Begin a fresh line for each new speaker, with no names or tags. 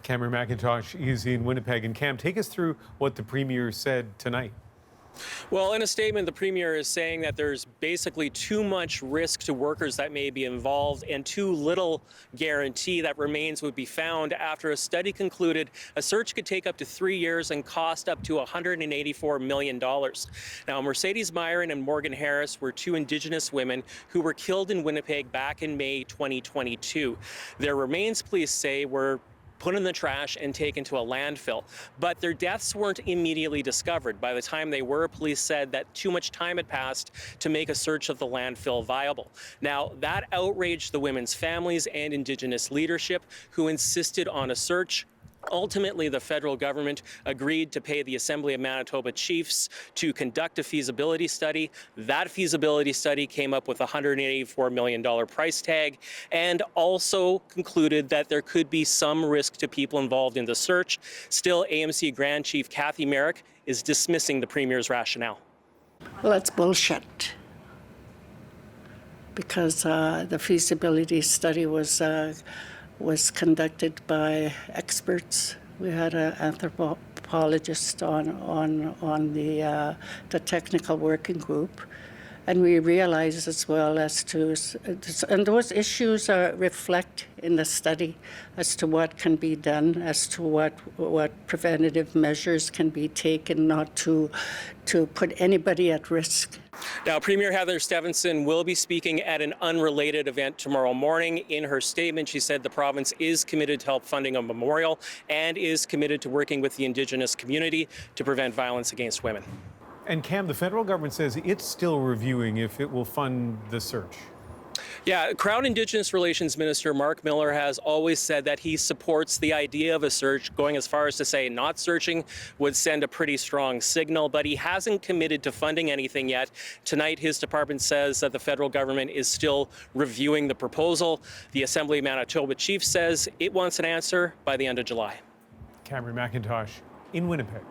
Cameron McIntosh is in Winnipeg. And Cam, take us through what the Premier said tonight.
Well, in a statement, the Premier is saying that there's basically too much risk to workers that may be involved and too little guarantee that remains would be found after a study concluded a search could take up to 3 years and cost up to $184 million. Now, Marcedes Myran and Morgan Harris were two Indigenous women who were killed in Winnipeg back in May 2022. Their remains, police say, were put in the trash and taken to a landfill. But their deaths weren't immediately discovered. By the time they were, police said that too much time had passed to make a search of the landfill viable. Now, that outraged the women's families and Indigenous leadership, who insisted on a search. Ultimately, the federal government agreed to pay the Assembly of Manitoba chiefs to conduct a feasibility study. That feasibility study came up with a $184 million price tag and also concluded that there could be some risk to people involved in the search. Still, AMC Grand Chief Kathy Merrick is dismissing the Premier's rationale.
Well, that's bullshit. Because the feasibility study was conducted by experts. We had an anthropologist on the technical working group, and we realized as well as to, and those issues reflect in the study as to what can be done, as to what preventative measures can be taken not to put anybody at risk.
Now, Premier Heather Stefanson will be speaking at an unrelated event tomorrow morning. In her statement, she said the province is committed to help funding a memorial and is committed to working with the Indigenous community to prevent violence against women.
And Cam, the federal government says it's still reviewing if it will fund the search.
Yeah, Crown Indigenous Relations Minister Mark Miller has always said that he supports the idea of a search, going as far as to say not searching would send a pretty strong signal, but he hasn't committed to funding anything yet. Tonight, his department says that the federal government is still reviewing the proposal. The Assembly of Manitoba chief says it wants an answer by the end of July.
Cameron McIntosh in Winnipeg.